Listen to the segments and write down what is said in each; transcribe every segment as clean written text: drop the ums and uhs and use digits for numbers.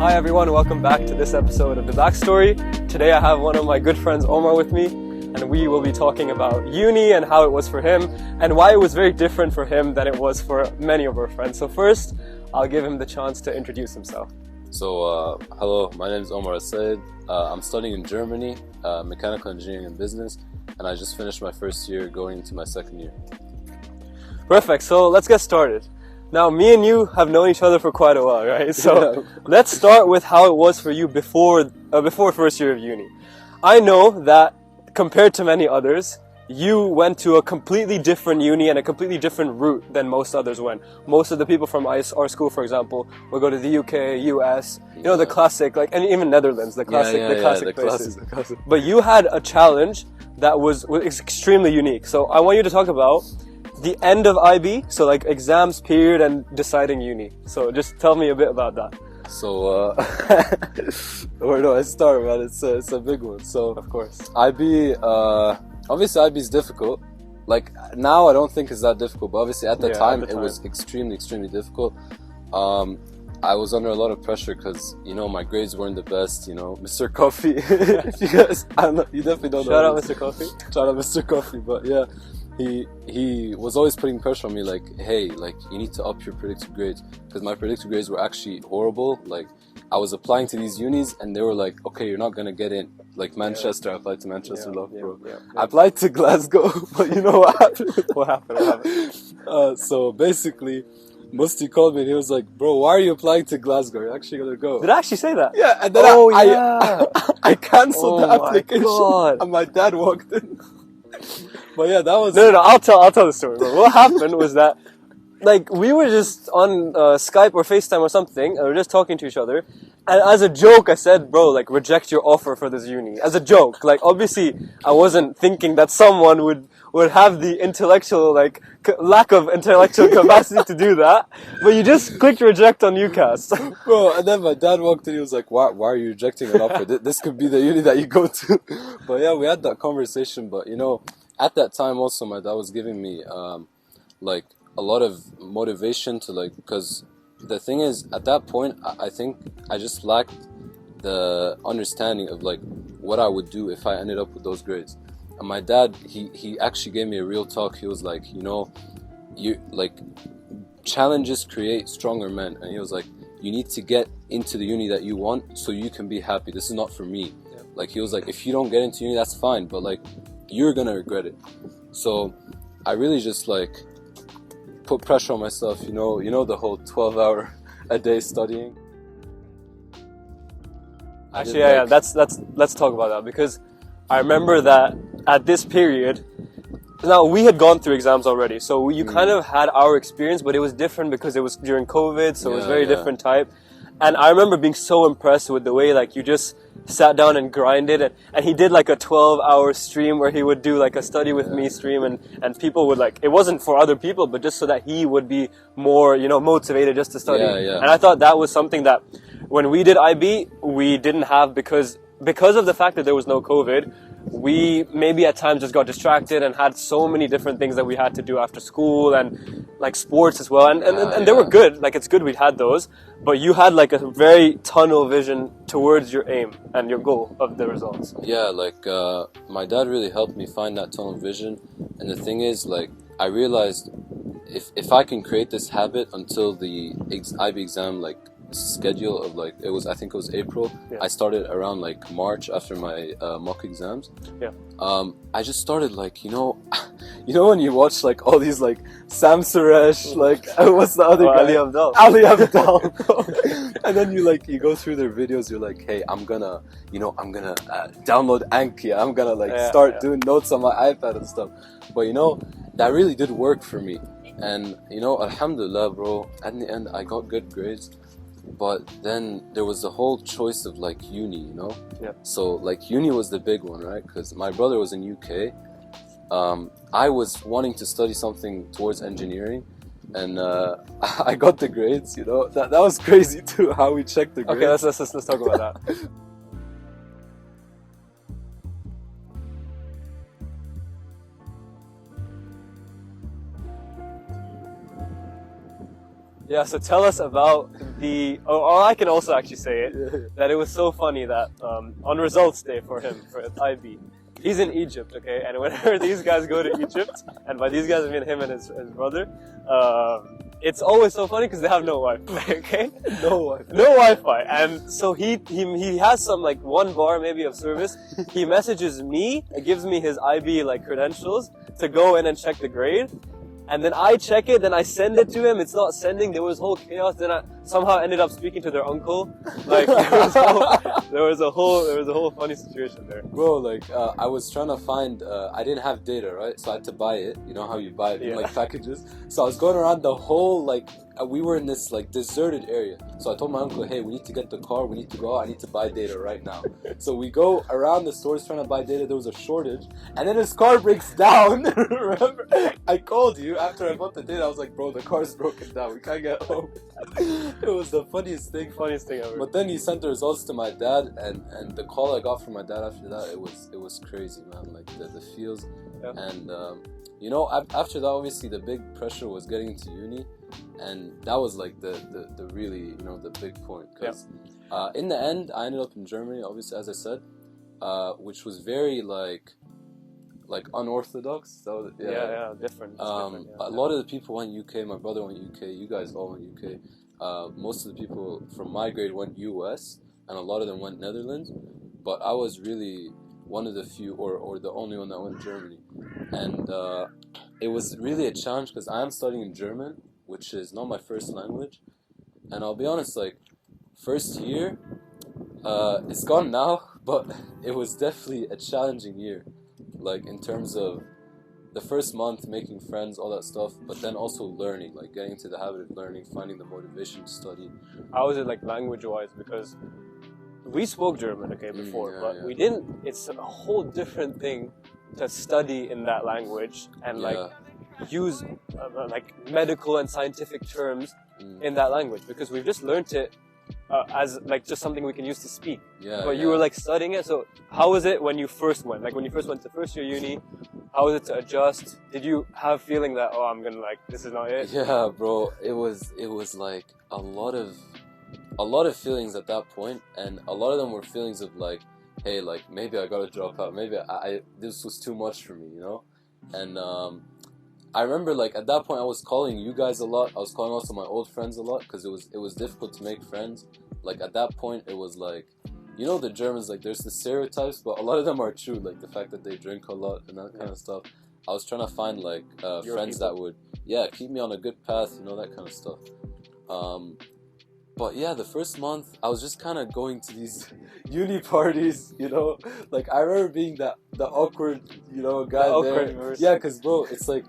Hi everyone, welcome back to this episode of The Backstory. Today I have one of my good friends Omar with me, and we will be talking about uni and how it was for him and why it was very different for him than it was for many of our friends. So first, I'll give him the chance to introduce himself. So, hello, my name is Omar Elgioushy. I'm studying in Germany, mechanical engineering and business, and I just finished my first year going into my second year. Perfect, so let's get started. Now, me and you have known each other for quite a while, right? So let's start with how it was for you before first year of uni. I know that compared to many others, you went to a completely different uni and a completely different route than most others went. Most of the people from our school, for example, will go to the UK, US, you know, the classic, like, and even Netherlands, the classic places. But you had a challenge that was extremely unique. So I want you to talk about the end of IB, so like exams period and deciding uni. So just tell me a bit about that. So, where do I start, man? It's a big one. So, Of course. IB, obviously IB is difficult. Like, now I don't think it's that difficult, but obviously at the time it was extremely difficult. I was under a lot of pressure because, you know, my grades weren't the best, you know. Mr. Coffee, if you guys, I don't know, you definitely don't know. Shout out Mr. Coffee. Shout out Mr. Coffee, but yeah. He was always putting pressure on me, like, hey, like, you need to up your predicted grades, because my predicted grades were actually horrible. Like, I was applying to these unis and they were like, okay, you're not gonna get in. Like Manchester, I applied to Manchester, Loughborough. I applied to Glasgow, but you know what happened? What happened? So basically, Musti called me and he was like, bro, why are you applying to Glasgow? You're actually gonna go. Did I actually say that? Yeah, and then I cancelled the application and my dad walked in. But yeah, that was... No, I'll tell the story. But what happened was that, like, we were just on Skype or FaceTime or something, and we were just talking to each other, and as a joke, I said, bro, like, reject your offer for this uni. As a joke. Like, obviously, I wasn't thinking that someone would have the intellectual, like, lack of intellectual capacity to do that, but you just clicked reject on UCAS. Bro, and then my dad walked in, he was like, why are you rejecting an offer? This could be the uni that you go to. But yeah, we had that conversation, but, you know, at that time also my dad was giving me, like, a lot of motivation to, like, because the thing is, at that point, I think I just lacked the understanding of, like, what I would do if I ended up with those grades. And my dad, he actually gave me a real talk. He was like, you know, challenges create stronger men. And he was like, you need to get into the uni that you want so you can be happy. This is not for me. Yeah. Like, he was like, if you don't get into uni, that's fine, but, like, you're gonna regret it. So I really just, like, put pressure on myself, you know the whole 12-hour a day studying. Actually, yeah, let's talk about that, because I remember that at this period, now we had gone through exams already, so you kind of had our experience, but it was different because it was during COVID, so it was very different type. And I remember being so impressed with the way, like, you just sat down and grinded, and he did like a 12-hour stream where he would do like a study with me stream, and people would, like, it wasn't for other people, but just so that he would be more, you know, motivated just to study. And I thought that was something that when we did IB, we didn't have, because of the fact that there was no COVID, we maybe at times just got distracted and had so many different things that we had to do after school, and like sports as well, and they were good. Like, it's good we had those, but you had like a very tunnel vision towards your aim and your goal of the results. Yeah, like, my dad really helped me find that tunnel vision. And the thing is, like, I realized if I can create this habit until the IB exam, like, schedule of, like, I think it was April. I started around like March after my mock exams. I just started, like, you know when you watch like all these, like, Sam Suresh, like, what's the other guy? Ali Abdal. And then you go through their videos, you're like, hey, I'm gonna download Anki, I'm gonna start doing notes on my iPad and stuff. But, you know, that really did work for me. And, you know, alhamdulillah, bro, at the end I got good grades. But then there was the whole choice of, like, uni, you know? So, like, uni was the big one, right? Because my brother was in UK. I was wanting to study something towards engineering, and I got the grades, you know? That was crazy too, how we checked the grades. Okay, let's talk about that. Yeah, so tell us about the. Oh, I can also actually say it. That it was so funny that on results day for him, for IB, he's in Egypt, okay? And whenever these guys go to Egypt, and by these guys I mean him and his brother, it's always so funny because they have no Wi-Fi, okay? No Wi-Fi. No Wi-Fi. And so he has some like 1 bar maybe of service. He messages me, gives me his IB like credentials to go in and check the grade. And then I check it, then I send it to him. It's not sending. There was whole chaos. Then I somehow ended up speaking to their uncle. Like there was a whole funny situation there. Bro, like I was trying to find. I didn't have data, right? So I had to buy it. You know how you buy it in like packages. So I was going around the whole like. We were in this like deserted area. So I told my uncle, hey, we need to get the car. We need to go out. I need to buy data right now. So we go around the stores trying to buy data. There was a shortage, and then his car breaks down. Remember, I called you after I bought the data. I was like, bro, the car's broken down. We can't get home. It was the funniest thing ever. But then he sent the results to my dad, and the call I got from my dad after that, it was crazy, man. Like the feels, and you know, after that, obviously the big pressure was getting into uni, and that was like the really, you know, the big point. Because in the end, I ended up in Germany, obviously, as I said, which was very like unorthodox. So different. A lot of the people went UK. My brother went UK. You guys all went UK. Most of the people from my grade went US, and a lot of them went Netherlands. But I was really one of the few, or the only one that went Germany, and it was really a challenge because I am studying German, which is not my first language, and I'll be honest, like first year, it's gone now, but it was definitely a challenging year. Like in terms of the first month making friends, all that stuff, but then also learning, like getting into the habit of learning, finding the motivation to study. How was it like language-wise? Because we spoke German, okay, before, but we didn't. It's a whole different thing to study in that language and like use like medical and scientific terms in that language, because we've just learned it as like just something we can use to speak. But you were like studying it. So how was it when you first went? Like when you first went to first year uni, how was it to adjust? Did you have feeling that, oh, I'm gonna like, this is not it? Yeah, bro. It was like a lot of feelings at that point, and a lot of them were feelings of like, hey, like maybe I gotta drop out. Maybe this was too much for me, you know. And I remember like at that point I was calling you guys a lot. I was calling also my old friends a lot because it was difficult to make friends. Like at that point it was like, you know, the Germans, like there's the stereotypes, but a lot of them are true. Like the fact that they drink a lot and that kind of stuff. I was trying to find like friends that would keep me on a good path, you know, that kind of stuff. But yeah, the first month I was just kind of going to these uni parties, you know. Like I remember being the awkward, you know, guy there. Yeah, because bro, it's like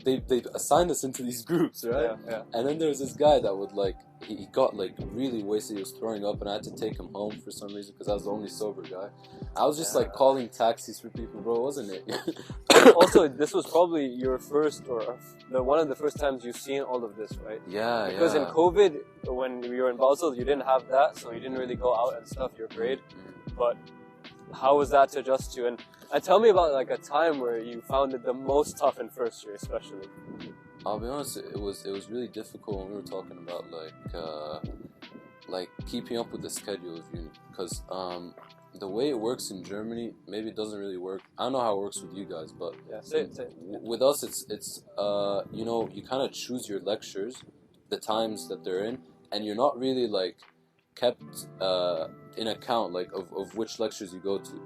they assigned us into these groups, right? Yeah. And then there was this guy that would like he got like really wasted. He was throwing up, and I had to take him home for some reason because I was the only sober guy. I was just like calling taxis for people, bro, wasn't it? Also, this was probably your first or one of the first times you've seen all of this, right? Yeah, because in COVID, when we were in Basel, you didn't have that, so you didn't really go out and stuff. You're great, but how was that to adjust to? And tell me about like a time where you found it the most tough in first year, especially. I'll be honest, it was really difficult when we were talking about like keeping up with the schedule of uni, because the way it works in Germany, maybe it doesn't really work. I don't know how it works with you guys, but same. With us, it's you know, you kind of choose your lectures, the times that they're in, and you're not really like kept in account like of which lectures you go to.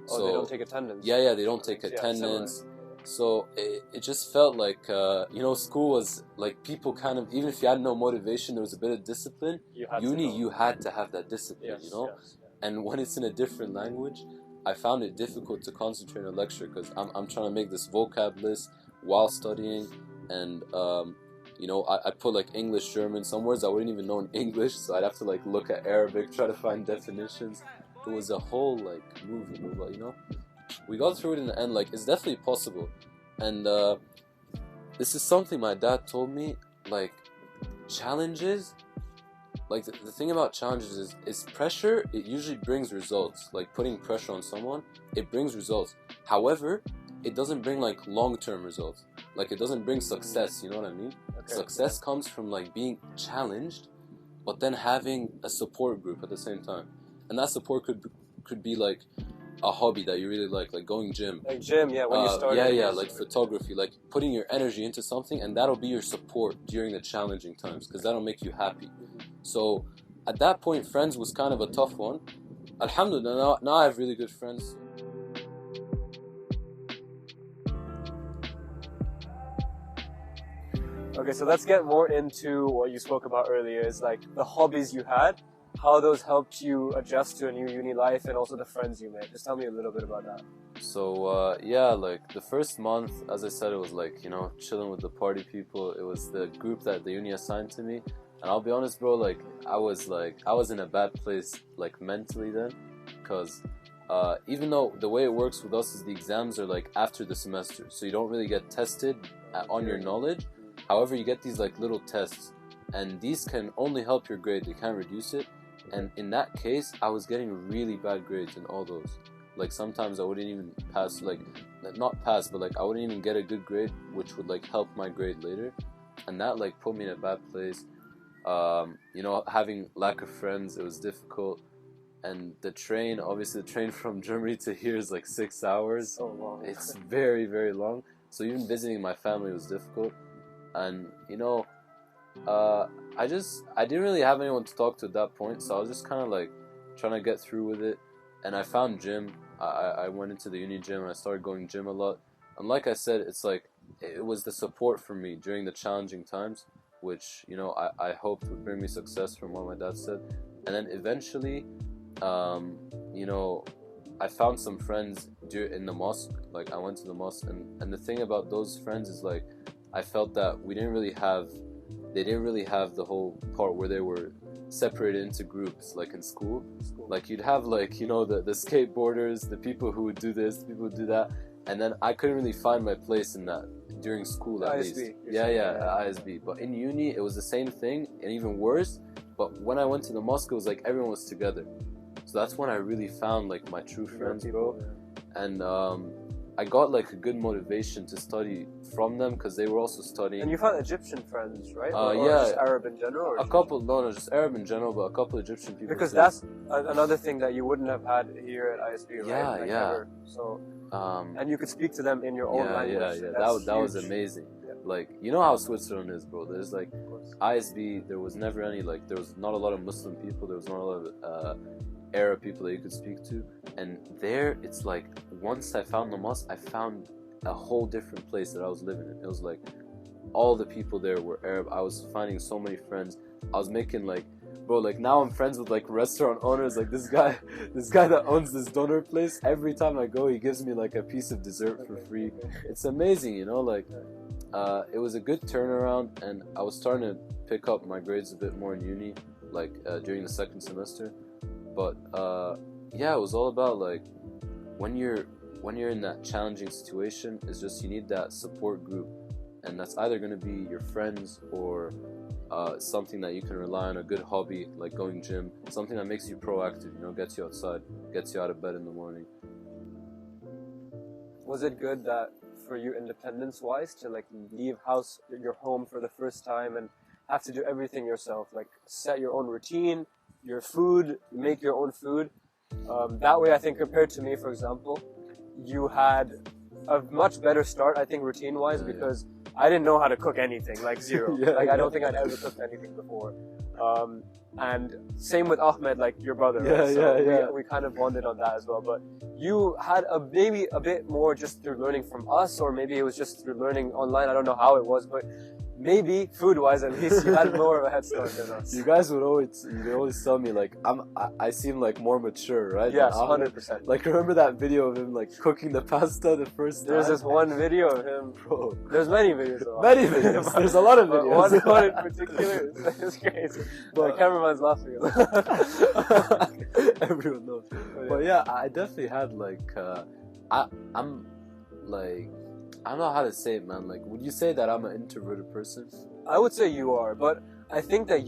Oh, so, they don't take attendance. Yeah, they don't take attendance. So it just felt like you know, school was like people kind of, even if you had no motivation, there was a bit of discipline. You had to have that discipline, you know. And when it's in a different language, I found it difficult to concentrate on a lecture because I'm trying to make this vocab list while studying, and you know, I put like English, German, some words I wouldn't even know in English, so I'd have to like look at Arabic, try to find definitions. It was a whole like movie, but you know, we got through it in the end. Like it's definitely possible, and this is something my dad told me. Like challenges. Like the thing about challenges is pressure, it usually brings results. Like putting pressure on someone, it brings results. However, it doesn't bring like long-term results. Like it doesn't bring success, you know what I mean? Okay. Success comes from like being challenged, but then having a support group at the same time. And that support could be like a hobby that you really like going gym. Like gym, yeah, when you started. Yeah, like photography, like putting your energy into something, and that'll be your support during the challenging times, because that'll make you happy. So at that point, friends was kind of a tough one. Alhamdulillah, now I have really good friends. Okay, so let's get more into what you spoke about earlier, is like the hobbies you had, how those helped you adjust to a new uni life, and also the friends you made. Just tell me a little bit about that. So yeah, like the first month, as I said, it was like, chilling with the party people. It was the group that the uni assigned to me. And I'll be honest, bro, like I was in a bad place, like mentally then, because even though the way it works with us is the exams are like after the semester, so you don't really get tested on your knowledge. However, you get these like little tests, and these can only help your grade, they can't reduce it. And in that case, I was getting really bad grades in all those. Like sometimes I wouldn't even pass, like not pass, but like I wouldn't even get a good grade, which would like help my grade later. And that like put me in a bad place. Having lack of friends, it was difficult. And the train, obviously the train from Germany to here is like 6 hours. So long. It's very, very long. So even visiting my family was difficult. And I didn't really have anyone to talk to at that point, so I was just kind of like trying to get through with it. And I found gym. I went into the uni gym and I started going gym a lot. And like I said, it's like it was the support for me during the challenging times, which I hoped would bring me success, from what my dad said. And then eventually, I found some friends in the mosque. Like I went to the mosque, and the thing about those friends is like I felt that they didn't really have the whole part where they were separated into groups like in school. Like you'd have like the skateboarders, the people who would do this, the people who would do that, and then I couldn't really find my place in that during school at ISB, least. Yeah, ISB. But in uni it was the same thing and even worse. But when I went to the mosque, it was like everyone was together. So that's when I really found like my true friends, bro. And I got like a good motivation to study from them, because they were also studying. And you found Egyptian friends, right? Or Yeah, just Arab in general? Or no, just Arab in general, but a couple Egyptian people. Because too. that's another thing that you wouldn't have had here at ISB, right? Yeah. Ever. So, and you could speak to them in your own language. Yeah. That was amazing. Yeah. Like, you know how Switzerland is, bro. There's like ISB. There was never any there was not a lot of Muslim people. There was not a lot of Arab people that you could speak to. And there, it's like once I found the mosque, I found a whole different place that I was living in. It was like all the people there were Arab. I was finding so many friends. I was making now I'm friends with like restaurant owners. Like this guy that owns this doner place, every time I go he gives me like a piece of dessert for free. It's amazing, it was a good turnaround, and I was starting to pick up my grades a bit more in uni, during the second semester. But it was all about like when you're in that challenging situation, it's just you need that support group, and that's either going to be your friends or something that you can rely on, a good hobby like going gym, something that makes you proactive, gets you outside, gets you out of bed in the morning. Was it good that for you, independence-wise, to like leave your home for the first time and have to do everything yourself, like set your own routine, your food, make your own food? That way, I think, compared to me, for example, you had a much better start, I think, routine-wise, because I didn't know how to cook anything, like zero. I don't think I'd ever cooked anything before. And same with Ahmed, like your brother. We kind of bonded on that as well. But you had maybe a bit more just through learning from us, or maybe it was just through learning online. I don't know how it was, but maybe food-wise, at least, you had more of a head start than us. You guys would always tell me like I seem like more mature, right? Yes, 100%. Like remember that video of him like cooking the pasta the first time? There's this one video of him, bro. There's many videos of him. Many videos. There's a lot of videos. One in particular is crazy. The cameraman's laughing. Everyone knows. But yeah, I definitely had like I'm like, I don't know how to say it, man. Like, would you say that I'm an introverted person? I would say you are, but I think that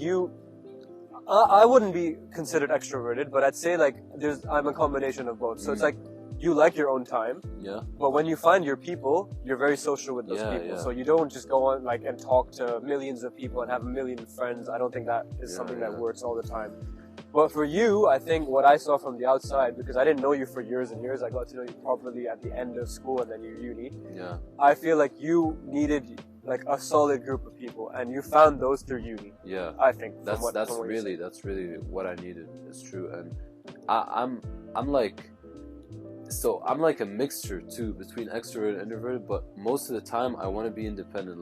I wouldn't be considered extroverted, but I'd say like I'm a combination of both. So it's like you like your own time. Yeah. But when you find your people, you're very social with those people. Yeah. So you don't just go on like and talk to millions of people and have a million friends. I don't think that is something that works all the time. But for you, I think what I saw from the outside, because I didn't know you for years and years, I got to know you properly at the end of school and then your uni. Yeah. I feel like you needed like a solid group of people, and you found those through uni. Yeah. I think That's really what I needed. It's true, and I'm like. So I'm like a mixture too between extrovert and introverted, but most of the time I want to be independent.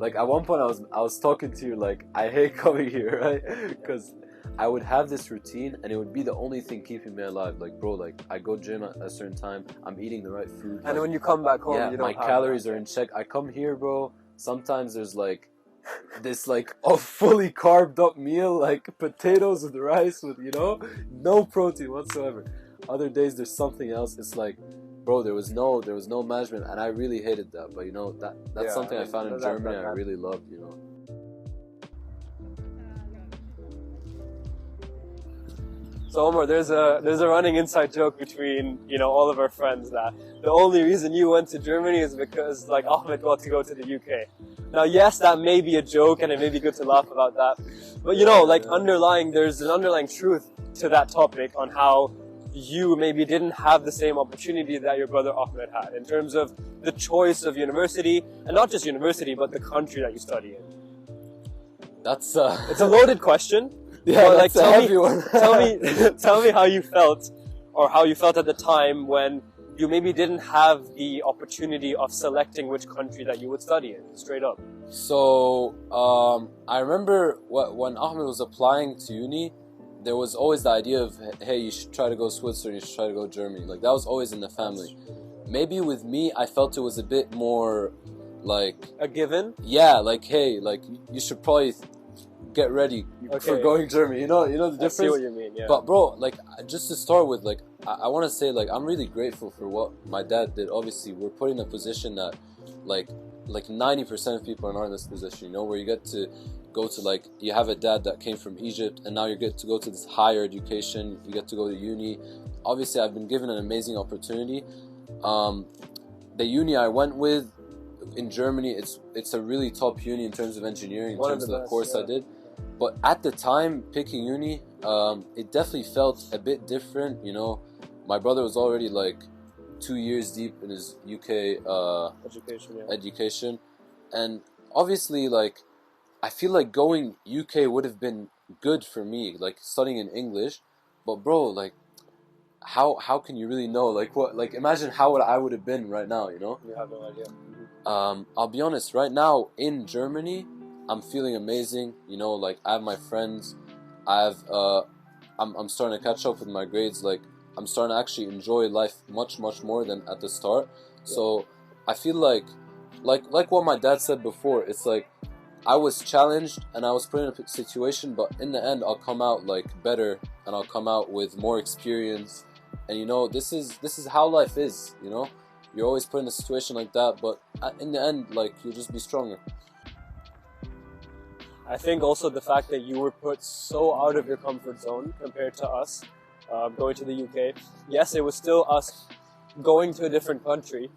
Like at one point I was talking to you like I hate coming here, right? Because I would have this routine and it would be the only thing keeping me alive. Like bro, like I go gym at a certain time, I'm eating the right food. And when you come back home, yeah, you don't my calories are in check. I come here, bro. Sometimes there's like this like a fully carved up meal, like potatoes with rice with no protein whatsoever. Other days there's something else. It's like, bro, there was no management, and I really hated that. But that's something I found in Germany. I really loved. So Omar, there's a running inside joke between all of our friends that the only reason you went to Germany is because like Ahmed got to go to the UK. Now, yes, that may be a joke, and it may be good to laugh about that. But there's an underlying truth to that topic on how you maybe didn't have the same opportunity that your brother Ahmed had in terms of the choice of university, and not just university, but the country that you study in. That's it's a loaded question. Yeah, but, that's a heavy one. tell me how you felt, or how you felt at the time when you maybe didn't have the opportunity of selecting which country that you would study in, straight up. So I remember when Ahmed was applying to uni, there was always the idea of, hey, you should try to go Switzerland, you should try to go Germany. Like, that was always in the family. Maybe with me, I felt it was a bit more, like... a given? Yeah, like, hey, like, you should probably get ready for going Germany. You know the difference? I see what you mean, yeah. But, bro, like, just to start with, like, I want to say, like, I'm really grateful for what my dad did. Obviously, we're put in a position that, like 90% of people are not in this position, where you get to go to, like, you have a dad that came from Egypt, and now you get to go to this higher education, you get to go to uni. Obviously, I've been given an amazing opportunity. The uni I went with in Germany, it's a really top uni in terms of engineering, in terms of the course I did. But at the time, picking uni, it definitely felt a bit different, My brother was already, like, 2 years deep in his UK education. And obviously, like, I feel like going UK would have been good for me, like studying in English. But bro, like, how can you really know? Like, what? Like, imagine how I would have been right now. You have no idea. I'll be honest. Right now in Germany, I'm feeling amazing. Like, I have my friends. I'm starting to catch up with my grades. Like, I'm starting to actually enjoy life much more than at the start. So I feel like what my dad said before. It's like, I was challenged and I was put in a situation, but in the end I'll come out like better, and I'll come out with more experience. And this is how life is. You're always put in a situation like that, but in the end, like, you'll just be stronger. I think also the fact that you were put so out of your comfort zone compared to us going to the UK. Yes, it was still us going to a different country,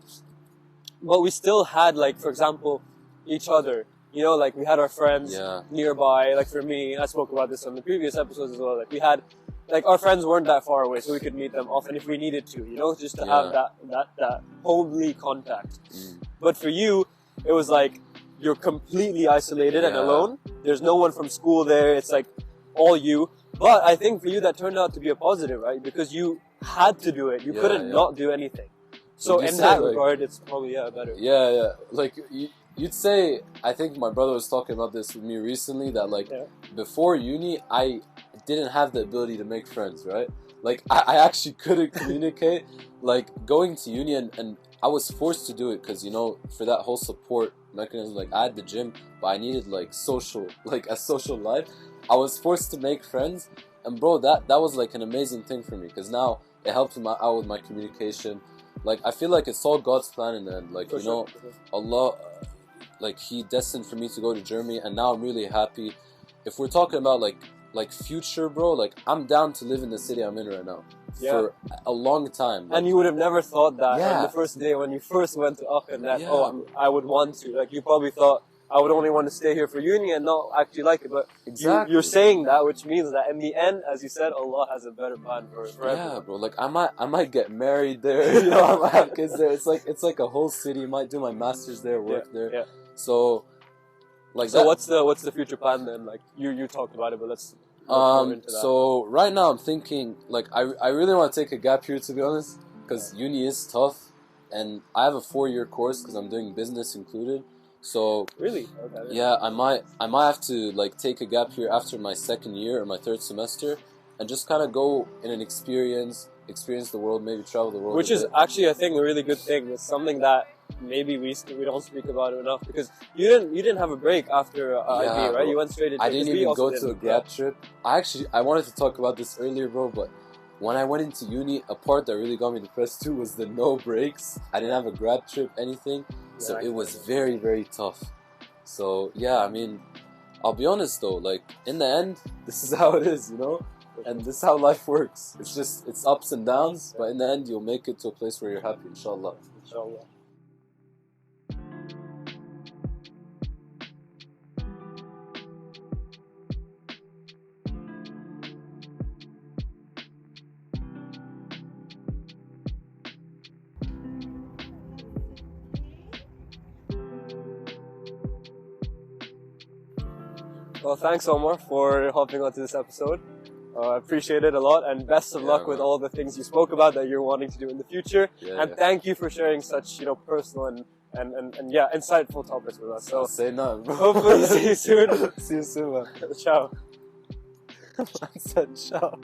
but we still had, like, for example, each other. Like, we had our friends nearby. Like, for me, I spoke about this on the previous episodes as well. Like, we had, like, our friends weren't that far away, so we could meet them often if we needed to, just to have that homely contact. But for you, it was like, you're completely isolated and alone. There's no one from school there. It's like all you. But I think for you that turned out to be a positive, right? Because you had to do it. You couldn't not do anything. So in that regard, it's probably better. Yeah. Like, you'd say, I think my brother was talking about this with me recently, that like before uni, I didn't have the ability to make friends, right? Like, I actually couldn't communicate. Like, going to uni, and I was forced to do it because, for that whole support mechanism, like, I had the gym, but I needed like a social life. I was forced to make friends, and bro, that was like an amazing thing for me, because now it helped me out with my communication. Like, I feel like it's all God's plan in the end. Like, Allah, like, He destined for me to go to Germany, and now I'm really happy. If we're talking about like future, bro, like, I'm down to live in the city I'm in right now. for a long time. And you would have never thought that Yeah. on the first day when you first went to Aachen that, Yeah. I would want to. Like, you probably thought, I would only want to stay here for uni and not actually like it. But Exactly. you're saying that, which means that in the end, as you said, Allah has a better plan for Yeah, everyone. bro. Like I might get married there. You know, I might have kids there. It's like a whole city. Might do my masters there, work there. Yeah. So, like, So what's the future plan then? Like, you talked about it, but let's look more into that. So right now I'm thinking, like, I really want to take a gap here, to be honest, because uni is tough, and I have a 4-year course because I'm doing business included. So Really? Okay. yeah, I might have to like take a gap here after my 2nd year or my 3rd semester, and just kind of go in an experience the world, maybe travel the world. Which a is bit. actually, I think, a really good thing. It's something that maybe we don't speak about it enough, because you didn't have a break after IB, right? bro. You went straight into. I didn't even go to a grad trip. I wanted to talk about this earlier, bro, but when I went into uni, a part that really got me depressed too was the no breaks. I didn't have a grad trip, anything, so it was very, very tough. So yeah, I mean, I'll be honest though, like, in the end, this is how it is, you know? And this is how life works. It's ups and downs, but in the end, you'll make it to a place where you're happy, inshallah. Inshallah. Well, thanks, Omar, for hopping onto this episode. I appreciate it a lot, and best of luck with all the things you spoke about that you're wanting to do in the future. And thank you for sharing such, personal and insightful topics with us. So say none, bro. hopefully see you soon. See you soon, man. Ciao. I said ciao.